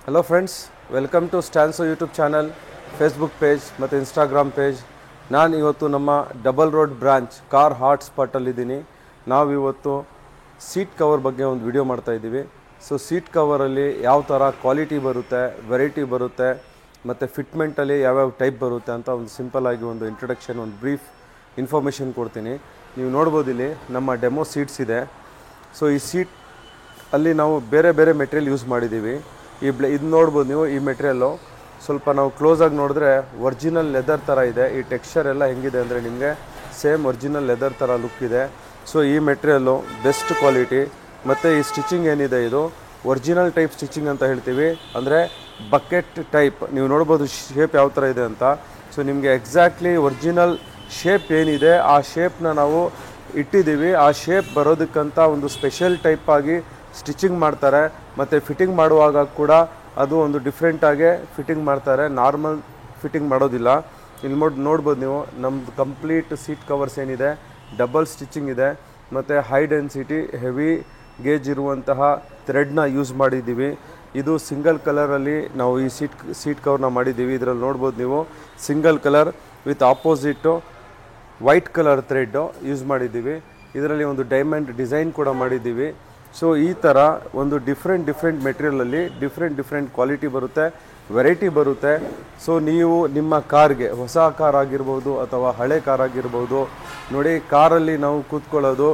Hello friends, welcome to ಸ್ಟ್ಯಾನ್ಸೋ YouTube channel, Facebook page ಮತ್ತು Instagram page. ನಾನು ಇವತ್ತು ನಮ್ಮ double road branch car hot ಸ್ಪಾಟಲ್ಲಿದ್ದೀನಿ. ನಾವಿವತ್ತು ಸೀಟ್ ಕವರ್ ಬಗ್ಗೆ ಒಂದು ವಿಡಿಯೋ ಮಾಡ್ತಾಯಿದ್ದೀವಿ. ಸೊ ಸೀಟ್ ಕವರಲ್ಲಿ ಯಾವ ಥರ ಕ್ವಾಲಿಟಿ ಬರುತ್ತೆ, ವೆರೈಟಿ ಬರುತ್ತೆ ಮತ್ತು ಫಿಟ್ಮೆಂಟಲ್ಲಿ ಯಾವ್ಯಾವ ಟೈಪ್ ಬರುತ್ತೆ ಅಂತ ಒಂದು ಸಿಂಪಲ್ಲಾಗಿ ಒಂದು ಇಂಟ್ರೊಡಕ್ಷನ್, ಒಂದು ಬ್ರೀಫ್ ಇನ್ಫಾರ್ಮೇಷನ್ ಕೊಡ್ತೀನಿ. ನೀವು ನೋಡ್ಬೋದು, ಇಲ್ಲಿ ನಮ್ಮ ಡೆಮೋ ಸೀಟ್ಸ್ ಇದೆ. ಸೊ ಈ ಸೀಟ್ ಅಲ್ಲಿ ನಾವು ಬೇರೆ ಬೇರೆ ಮೆಟೀರಿಯಲ್ ಯೂಸ್ ಮಾಡಿದ್ದೀವಿ. ಇದು ನೋಡ್ಬೋದು ನೀವು. ಈ ಮೆಟೀರಿಯಲ್ಲು ಸ್ವಲ್ಪ ನಾವು ಕ್ಲೋಸಾಗಿ ನೋಡಿದ್ರೆ ಒರಿಜಿನಲ್ ಲೆದರ್ ಥರ ಇದೆ. ಈ ಟೆಕ್ಸ್ಚರ್ ಎಲ್ಲ ಹೆಂಗಿದೆ ಅಂದರೆ ನಿಮಗೆ ಸೇಮ್ ಒರಿಜಿನಲ್ ಲೆದರ್ ಥರ ಲುಕ್ ಇದೆ. ಸೊ ಈ ಮೆಟೀರಿಯಲ್ಲು ಬೆಸ್ಟ್ ಕ್ವಾಲಿಟಿ. ಮತ್ತು ಈ ಸ್ಟಿಚಿಂಗ್ ಏನಿದೆ, ಇದು ಒರಿಜಿನಲ್ ಟೈಪ್ ಸ್ಟಿಚಿಂಗ್ ಅಂತ ಹೇಳ್ತೀವಿ. ಅಂದರೆ ಬಕೆಟ್ ಟೈಪ್. ನೀವು ನೋಡ್ಬೋದು ಶೇಪ್ ಯಾವ ಥರ ಇದೆ ಅಂತ. ಸೊ ನಿಮಗೆ ಎಕ್ಸಾಕ್ಟ್ಲಿ ಒರಿಜಿನಲ್ ಶೇಪ್ ಏನಿದೆ ಆ ಶೇಪ್ನ ನಾವು ಇಟ್ಟಿದ್ದೀವಿ. ಆ ಶೇಪ್ ಬರೋದಕ್ಕಂತ ಒಂದು ಸ್ಪೆಷಲ್ ಟೈಪಾಗಿ ಸ್ಟಿಚಿಂಗ್ ಮಾಡ್ತಾರೆ. ಮತ್ತು ಫಿಟ್ಟಿಂಗ್ ಮಾಡುವಾಗ ಕೂಡ ಅದು ಒಂದು ಡಿಫ್ರೆಂಟಾಗೆ ಫಿಟ್ಟಿಂಗ್ ಮಾಡ್ತಾರೆ, ನಾರ್ಮಲ್ ಫಿಟ್ಟಿಂಗ್ ಮಾಡೋದಿಲ್ಲ. ಇಲ್ಲಿ ನೋಡ್ಬೋದು ನೀವು, ನಮ್ಮದು ಕಂಪ್ಲೀಟ್ ಸೀಟ್ ಕವರ್ಸ್ ಏನಿದೆ ಡಬಲ್ ಸ್ಟಿಚಿಂಗ್ ಇದೆ. ಮತ್ತು ಹೈ ಡೆನ್ಸಿಟಿ ಹೆವಿ ಗೇಜ್ ಇರುವಂತಹ ಥ್ರೆಡ್ನ ಯೂಸ್ ಮಾಡಿದ್ದೀವಿ. ಇದು ಸಿಂಗಲ್ ಕಲರಲ್ಲಿ ನಾವು ಈ ಸೀಟ್ ಕವರ್ನ ಮಾಡಿದ್ದೀವಿ. ಇದರಲ್ಲಿ ನೋಡ್ಬೋದು ನೀವು, single colour with opposite white colour thread use ಮಾಡಿದ್ದೀವಿ. ಇದರಲ್ಲಿ ಒಂದು ಡೈಮಂಡ್ ಡಿಸೈನ್ ಕೂಡ ಮಾಡಿದ್ದೀವಿ. ಸೊ ಈ ಥರ ಒಂದು ಡಿಫ್ರೆಂಟ್ ಮೆಟೀರಿಯಲಲ್ಲಿ ಡಿಫ್ರೆಂಟ್ ಕ್ವಾಲಿಟಿ ಬರುತ್ತೆ, ವೆರೈಟಿ ಬರುತ್ತೆ. ಸೊ ನೀವು ನಿಮ್ಮ ಕಾರ್ಗೆ, ಹೊಸ ಕಾರ್ ಆಗಿರ್ಬೋದು ಅಥವಾ ಹಳೆ ಕಾರ್ ಆಗಿರ್ಬೋದು, ನೋಡಿ ಕಾರಲ್ಲಿ ನಾವು ಕೂತ್ಕೊಳ್ಳೋದು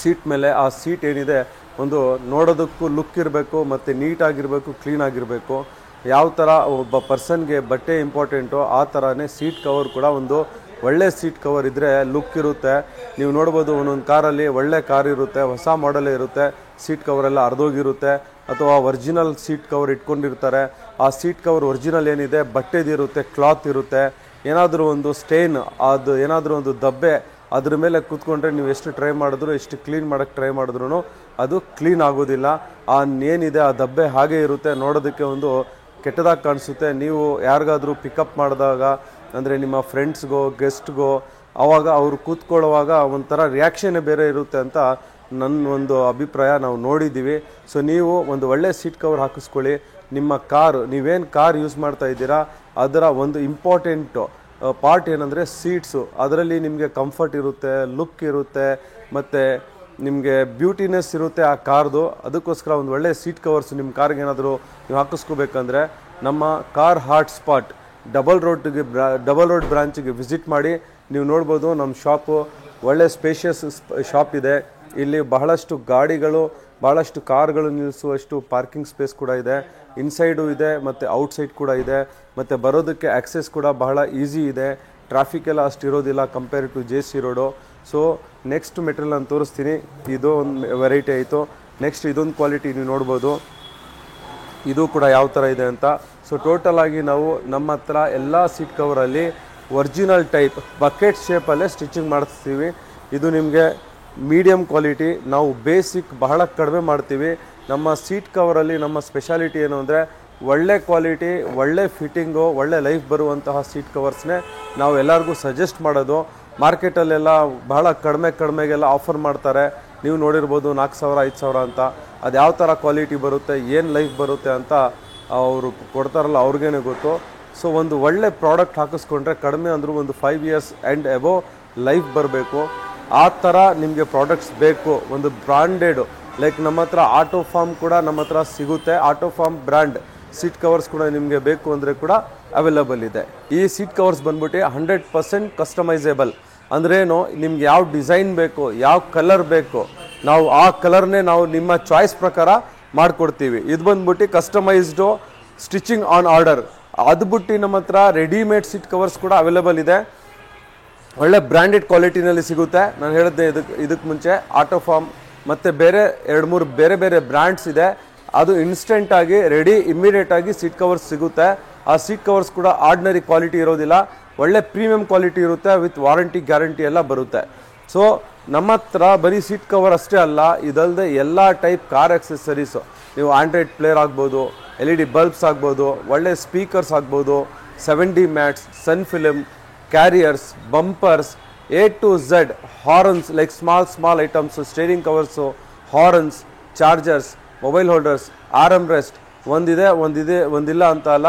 ಸೀಟ್ ಮೇಲೆ, ಆ ಸೀಟ್ ಏನಿದೆ ಒಂದು ನೋಡೋದಕ್ಕೂ ಲುಕ್ ಇರಬೇಕು ಮತ್ತು ನೀಟಾಗಿರಬೇಕು, ಕ್ಲೀನಾಗಿರಬೇಕು. ಯಾವ ಥರ ಒಬ್ಬ ಪರ್ಸನ್ಗೆ ಬಟ್ಟೆ ಇಂಪಾರ್ಟೆಂಟು ಆ ಥರನೇ ಸೀಟ್ ಕವರ್ ಕೂಡ ಒಂದು ಒಳ್ಳೆ ಸೀಟ್ ಕವರ್ ಇದ್ದರೆ ಲುಕ್ ಇರುತ್ತೆ. ನೀವು ನೋಡ್ಬೋದು, ಒಂದೊಂದು ಕಾರಲ್ಲಿ ಒಳ್ಳೆ ಕಾರ್ ಇರುತ್ತೆ, ಹೊಸ ಮಾಡೆಲೇ ಇರುತ್ತೆ, ಸೀಟ್ ಕವರೆಲ್ಲ ಅರ್ಧೋಗಿರುತ್ತೆ. ಅಥವಾ ಒರಿಜಿನಲ್ ಸೀಟ್ ಕವರ್ ಇಟ್ಕೊಂಡಿರ್ತಾರೆ. ಆ ಸೀಟ್ ಕವರ್ ಒರಿಜಿನಲ್ ಏನಿದೆ ಬಟ್ಟೆದಿರುತ್ತೆ, ಕ್ಲಾತ್ ಇರುತ್ತೆ. ಏನಾದರೂ ಒಂದು ಸ್ಟೇನ್, ಅದು ಏನಾದರೂ ಒಂದು ದಬ್ಬೆ ಅದ್ರ ಮೇಲೆ ಕೂತ್ಕೊಂಡ್ರೆ ನೀವು ಎಷ್ಟು ಟ್ರೈ ಮಾಡಿದ್ರು, ಎಷ್ಟು ಕ್ಲೀನ್ ಮಾಡೋಕ್ಕೆ ಟ್ರೈ ಮಾಡಿದ್ರು ಅದು ಕ್ಲೀನ್ ಆಗೋದಿಲ್ಲ. ಏನಿದೆ ಆ ದಬ್ಬೆ ಹಾಗೆ ಇರುತ್ತೆ, ನೋಡೋದಕ್ಕೆ ಒಂದು ಕೆಟ್ಟದಾಗಿ ಕಾಣಿಸುತ್ತೆ. ನೀವು ಯಾರಿಗಾದರೂ ಪಿಕಪ್ ಮಾಡಿದಾಗ, ಅಂದರೆ ನಿಮ್ಮ ಫ್ರೆಂಡ್ಸ್ಗೋ ಗೆಸ್ಟ್ಗೋ, ಆವಾಗ ಅವರು ಕೂತ್ಕೊಳ್ಳುವಾಗ ಒಂಥರ ರಿಯಾಕ್ಷನ್ನೇ ಬೇರೆ ಇರುತ್ತೆ ಅಂತ ನನ್ನ ಒಂದು ಅಭಿಪ್ರಾಯ. ನಾವು ನೋಡಿದ್ದೀವಿ. ಸೊ ನೀವು ಒಂದು ಒಳ್ಳೆ ಸೀಟ್ ಕವರ್ ಹಾಕಿಸ್ಕೊಳ್ಳಿ. ನಿಮ್ಮ ಕಾರು, ನೀವೇನು ಕಾರ್ ಯೂಸ್ ಮಾಡ್ತಾ ಇದ್ದೀರಾ ಅದರ ಒಂದು ಇಂಪಾರ್ಟೆಂಟು ಪಾರ್ಟ್ ಏನಂದರೆ ಸೀಟ್ಸು. ಅದರಲ್ಲಿ ನಿಮಗೆ ಕಂಫರ್ಟ್ ಇರುತ್ತೆ, ಲುಕ್ ಇರುತ್ತೆ ಮತ್ತು ನಿಮಗೆ ಬ್ಯೂಟಿನೆಸ್ ಇರುತ್ತೆ ಆ ಕಾರ್ದು. ಅದಕ್ಕೋಸ್ಕರ ಒಂದು ಒಳ್ಳೆ ಸೀಟ್ ಕವರ್ಸ್ ನಿಮ್ಮ ಕಾರ್ಗೆ ಏನಾದರೂ ನೀವು ಹಾಕಿಸ್ಕೋಬೇಕಂದ್ರೆ ನಮ್ಮ car hot spot double road ಬ್ರಾಂಚಿಗೆ ವಿಸಿಟ್ ಮಾಡಿ. ನೀವು ನೋಡ್ಬೋದು, ನಮ್ಮ ಶಾಪು ಒಳ್ಳೆ ಸ್ಪೇಷಿಯಸ್ ಶಾಪ್ ಇದೆ. ಇಲ್ಲಿ ಬಹಳಷ್ಟು ಗಾಡಿಗಳು, ಭಾಳಷ್ಟು ಕಾರ್ಗಳು ನಿಲ್ಲಿಸುವಷ್ಟು ಪಾರ್ಕಿಂಗ್ ಸ್ಪೇಸ್ ಕೂಡ ಇದೆ. ಇನ್ಸೈಡು ಇದೆ ಮತ್ತು ಔಟ್ಸೈಡ್ ಕೂಡ ಇದೆ. ಮತ್ತು ಬರೋದಕ್ಕೆ ಆಕ್ಸೆಸ್ ಕೂಡ ಬಹಳ ಈಸಿ ಇದೆ. ಟ್ರಾಫಿಕ್ ಎಲ್ಲ ಅಷ್ಟು ಇರೋದಿಲ್ಲ compare to JC road. So next material ನಾನು ತೋರಿಸ್ತೀನಿ. ಇದು ಒಂದು ವೆರೈಟಿ ಆಯಿತು. ನೆಕ್ಸ್ಟ್ ಇದೊಂದು ಕ್ವಾಲಿಟಿ ನೀವು ನೋಡ್ಬೋದು, ಇದು ಕೂಡ ಯಾವ ಥರ ಇದೆ ಅಂತ. ಸೊ ಟೋಟಲಾಗಿ ನಾವು ನಮ್ಮ ಹತ್ರ ಎಲ್ಲ ಸೀಟ್ ಕವರಲ್ಲಿ ಒರಿಜಿನಲ್ ಟೈಪ್ ಬಕೆಟ್ ಶೇಪಲ್ಲೇ ಸ್ಟಿಚಿಂಗ್ ಮಾಡಿಸ್ತೀವಿ. ಇದು ನಿಮಗೆ ಮೀಡಿಯಮ್ ಕ್ವಾಲಿಟಿ. ನಾವು ಬೇಸಿಕ್ ಬಹಳ ಕಡಿಮೆ ಮಾಡ್ತೀವಿ. ನಮ್ಮ ಸೀಟ್ ಕವರಲ್ಲಿ ನಮ್ಮ ಸ್ಪೆಷಾಲಿಟಿ ಏನು ಅಂದರೆ ಒಳ್ಳೆ ಕ್ವಾಲಿಟಿ, ಒಳ್ಳೆ ಫಿಟ್ಟಿಂಗು, ಒಳ್ಳೆ ಲೈಫ್ ಬರುವಂತಹ ಸೀಟ್ ಕವರ್ಸ್ನೇ ನಾವು ಎಲ್ಲರಿಗೂ ಸಜೆಸ್ಟ್ ಮಾಡೋದು. ಮಾರ್ಕೆಟಲ್ಲೆಲ್ಲ ಬಹಳ ಕಡಿಮೆಗೆಲ್ಲ ಆಫರ್ ಮಾಡ್ತಾರೆ. ನೀವು ನೋಡಿರ್ಬೋದು 4,000 5,000 ಅಂತ. ಅದು ಯಾವ ಥರ ಕ್ವಾಲಿಟಿ ಬರುತ್ತೆ, ಏನು ಲೈಫ್ ಬರುತ್ತೆ ಅಂತ ಅವರು ಕೊಡ್ತಾರಲ್ಲ ಅವ್ರಿಗೇನೆ ಗೊತ್ತು. ಸೊ ಒಂದು ಒಳ್ಳೆ ಪ್ರಾಡಕ್ಟ್ ಹಾಕಿಸ್ಕೊಂಡ್ರೆ ಕಡಿಮೆ ಅಂದರೂ ಒಂದು 5 years ಆ್ಯಂಡ್ ಎಬೋವ್ ಲೈಫ್ ಬರಬೇಕು. ಆ ಥರ ನಿಮಗೆ ಪ್ರಾಡಕ್ಟ್ಸ್ ಬೇಕು, ಒಂದು ಬ್ರಾಂಡೆಡು. ಲೈಕ್ ನಮ್ಮ ಹತ್ರ ಆಟೋ ಫಾರ್ಮ್ ಕೂಡ ನಮ್ಮ ಹತ್ರ ಸಿಗುತ್ತೆ. Autoform brand seat covers ಕೂಡ ನಿಮಗೆ ಬೇಕು ಅಂದರೆ ಕೂಡ ಅವೈಲಬಲ್ ಇದೆ. ಈ ಸೀಟ್ ಕವರ್ಸ್ ಬಂದ್ಬಿಟ್ಟು 100% ಕಸ್ಟಮೈಸೇಬಲ್. ಅಂದ್ರೇನು, ನಿಮ್ಗೆ ಯಾವ ಡಿಸೈನ್ ಬೇಕು, ಯಾವ ಕಲರ್ ಬೇಕು, ನಾವು ಆ ಕಲರ್ನೇ ನಾವು ನಿಮ್ಮ ಚಾಯ್ಸ್ ಪ್ರಕಾರ ಮಾಡಿಕೊಡ್ತೀವಿ. ಇದು ಬಂದ್ಬಿಟ್ಟು ಕಸ್ಟಮೈಸ್ಡು ಸ್ಟಿಚಿಂಗ್ ಆನ್ ಆರ್ಡರ್. ಅದು ಬಿಟ್ಟು ನಮ್ಮ ಹತ್ರ ರೆಡಿಮೇಡ್ ಸೀಟ್ ಕವರ್ಸ್ ಕೂಡ ಅವೈಲೇಬಲ್ ಇದೆ. ಒಳ್ಳೆ ಬ್ರ್ಯಾಂಡೆಡ್ ಕ್ವಾಲಿಟಿನಲ್ಲಿ ಸಿಗುತ್ತೆ. ನಾನು ಹೇಳಿದ್ದೆ ಇದಕ್ಕೆ ಮುಂಚೆ ಆಟೋ ಫಾರ್ಮ್ ಮತ್ತು ಬೇರೆ 2-3 ಬೇರೆ ಬ್ರ್ಯಾಂಡ್ಸ್ ಇದೆ. ಅದು ಇನ್ಸ್ಟೆಂಟಾಗಿ ರೆಡಿ ಇಮ್ಮಿಡಿಯೇಟಾಗಿ ಸೀಟ್ ಕವರ್ಸ್ ಸಿಗುತ್ತೆ. ಆ ಸೀಟ್ ಕವರ್ಸ್ ಕೂಡ ಆರ್ಡಿನರಿ ಕ್ವಾಲಿಟಿ ಇರೋದಿಲ್ಲ, ಒಳ್ಳೆ ಪ್ರೀಮಿಯಂ ಕ್ವಾಲಿಟಿ ಇರುತ್ತೆ. ವಿತ್ ವಾರಂಟಿ ಗ್ಯಾರಂಟಿ ಎಲ್ಲ ಬರುತ್ತೆ. ಸೊ ನಮ್ಮ ಹತ್ರ ಬರೀ ಸೀಟ್ ಕವರ್ ಅಷ್ಟೇ ಅಲ್ಲ, ಇದಲ್ಲದೆ ಎಲ್ಲ ಟೈಪ್ ಕಾರ್ ಆಕ್ಸೆಸರೀಸು. ನೀವು ಆಂಡ್ರಾಯ್ಡ್ ಪ್ಲೇಯರ್ ಆಗ್ಬೋದು, LED ಬಲ್ಬ್ಸ್ ಆಗ್ಬೋದು, ಒಳ್ಳೆ ಸ್ಪೀಕರ್ಸ್ ಆಗ್ಬೋದು, 7D mats, sun film, carriers, bumpers, A to Z, horns, like small items, steering covers, horns, chargers, mobile holders, arm rest, ಒಂದಿಲ್ಲ ಅಂತ ಅಲ್ಲ,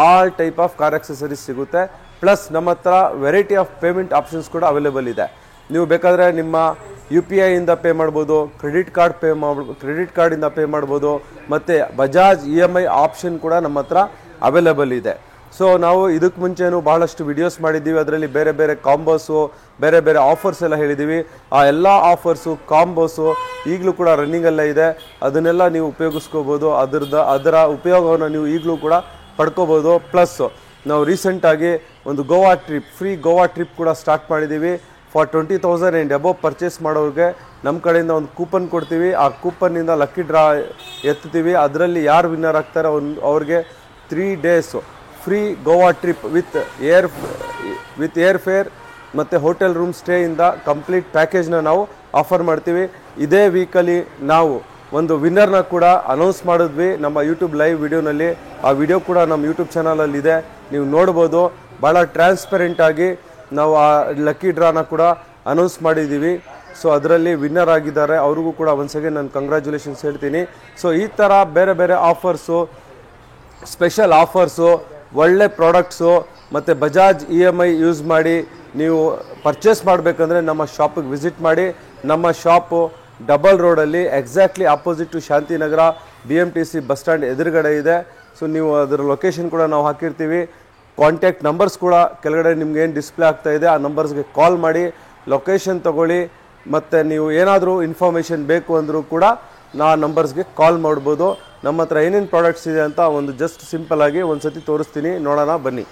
all type of car accessories ಸಿಗುತ್ತೆ. Plus ನಮ್ಮ ಹತ್ರ ವೆರೈಟಿ ಆಫ್ ಪೇಮೆಂಟ್ ಆಪ್ಷನ್ಸ್ ಕೂಡ available ಇದೆ. ನೀವು ಬೇಕಾದರೆ ನಿಮ್ಮ UPI ಇಂದ ಪೇ ಮಾಡ್ಬೋದು, ಕ್ರೆಡಿಟ್ ಕಾರ್ಡಿಂದ ಪೇ ಮಾಡ್ಬೋದು, ಮತ್ತು ಬಜಾಜ್ EMI ಆಪ್ಷನ್ ಕೂಡ ನಮ್ಮ ಹತ್ರ ಅವೈಲೇಬಲ್ ಇದೆ. ಸೊ ನಾವು ಇದಕ್ಕೆ ಮುಂಚೆನೂ ಬಹಳಷ್ಟು ವಿಡಿಯೋಸ್ ಮಾಡಿದ್ದೀವಿ. ಅದರಲ್ಲಿ ಬೇರೆ ಬೇರೆ ಕಾಂಬೋಸು, ಬೇರೆ ಬೇರೆ ಆಫರ್ಸ್ ಎಲ್ಲ ಹೇಳಿದ್ದೀವಿ. ಆ ಎಲ್ಲ ಆಫರ್ಸು, ಕಾಂಬೋಸು ಈಗಲೂ ಕೂಡ ರನ್ನಿಂಗಲ್ಲೇ ಇದೆ. ಅದನ್ನೆಲ್ಲ ನೀವು ಉಪಯೋಗಿಸ್ಕೋಬೋದು. ಅದರ ಉಪಯೋಗವನ್ನು ನೀವು ಈಗಲೂ ಕೂಡ ಪಡ್ಕೋಬೋದು. ಪ್ಲಸ್ ನಾವು ರೀಸೆಂಟಾಗಿ ಒಂದು ಫ್ರೀ ಗೋವಾ ಟ್ರಿಪ್ ಕೂಡ ಸ್ಟಾರ್ಟ್ ಮಾಡಿದ್ದೀವಿ. ಫಾರ್ 20,000 ಆ್ಯಂಡ್ ಅಬೋವ್ ಪರ್ಚೇಸ್ ಮಾಡೋರಿಗೆ ನಮ್ಮ ಕಡೆಯಿಂದ ಒಂದು ಕೂಪನ್ ಕೊಡ್ತೀವಿ. ಆ ಕೂಪನ್ನಿಂದ ಲಕ್ಕಿ ಡ್ರಾ ಎತ್ತೀವಿ. ಅದರಲ್ಲಿ ಯಾರು ವಿನ್ನರ್ ಆಗ್ತಾರೆ ಅವ್ರಿಗೆ 3 days free Goa trip with air fair ಮತ್ತು ಹೋಟೆಲ್ ರೂಮ್ ಸ್ಟೇಯಿಂದ ಕಂಪ್ಲೀಟ್ ಪ್ಯಾಕೇಜ್ನ ನಾವು ಆಫರ್ ಮಾಡ್ತೀವಿ. ಇದೇ ವೀಕಲ್ಲಿ ನಾವು ಒಂದು ವಿನ್ನರ್ನ ಕೂಡ ಅನೌನ್ಸ್ ಮಾಡಿದ್ವಿ ನಮ್ಮ ಯೂಟ್ಯೂಬ್ ಲೈವ್ ವಿಡಿಯೋನಲ್ಲಿ. ಆ ವಿಡಿಯೋ ಕೂಡ ನಮ್ಮ ಯೂಟ್ಯೂಬ್ ಚಾನಲಲ್ಲಿದೆ, ನೀವು ನೋಡ್ಬೋದು. ಭಾಳ ಟ್ರಾನ್ಸ್ಪರೆಂಟಾಗಿ ನಾವು ಆ ಲಕ್ಕಿ ಡ್ರಾನ ಕೂಡ ಅನೌನ್ಸ್ ಮಾಡಿದ್ದೀವಿ. ಸೊ ಅದರಲ್ಲಿ ವಿನ್ನರ್ ಆಗಿದ್ದಾರೆ, ಅವ್ರಿಗೂ ಕೂಡ ಒನ್ಸ್ ಅಗೇನ್ ನಾನು ಕಂಗ್ರ್ಯಾಚುಲೇಷನ್ಸ್ ಹೇಳ್ತೀನಿ. ಸೊ ಈ ಥರ ಬೇರೆ ಬೇರೆ ಆಫರ್ಸು, ಸ್ಪೆಷಲ್ ಆಫರ್ಸು, ಒಳ್ಳೆ ಪ್ರಾಡಕ್ಟ್ಸು ಮತ್ತು ಬಜಾಜ್ EMI ಯೂಸ್ ಮಾಡಿ ನೀವು ಪರ್ಚೇಸ್ ಮಾಡಬೇಕಂದ್ರೆ ನಮ್ಮ ಶಾಪಿಗೆ ವಿಸಿಟ್ ಮಾಡಿ. ನಮ್ಮ ಶಾಪು ಡಬಲ್ ರೋಡಲ್ಲಿ exactly opposite to Shantinagar BMTC bus stand ಎದುರುಗಡೆ ಇದೆ. ಸೊ ನೀವು ಅದರ ಲೊಕೇಶನ್ ಕೂಡ ನಾವು ಹಾಕಿರ್ತೀವಿ. ಕಾಂಟ್ಯಾಕ್ಟ್ ನಂಬರ್ಸ್ ಕೂಡ ಕೆಳಗಡೆ ನಿಮ್ಗೆ ಏನು ಡಿಸ್ಪ್ಲೇ ಆಗ್ತಾ ಇದೆ ಆ ನಂಬರ್ಸ್ಗೆ ಕಾಲ್ ಮಾಡಿ ಲೊಕೇಶನ್ ತೊಗೊಳ್ಳಿ. ಮತ್ತು ನೀವು ಏನಾದರೂ ಇನ್ಫಾರ್ಮೇಷನ್ ಬೇಕು ಅಂದರೂ ಕೂಡ ಆ ನಂಬರ್ಸ್ಗೆ ಕಾಲ್ ಮಾಡ್ಬೋದು. ನಮ್ಮ ಹತ್ರ ಏನೇನು ಪ್ರಾಡಕ್ಟ್ಸ್ ಇದೆ ಅಂತ ಒಂದು ಜಸ್ಟ್ ಸಿಂಪಲ್ ಆಗಿ ಒಂದು ಸತಿ ತೋರಿಸ್ತೀನಿ, ನೋಡೋಣ ಬನ್ನಿ.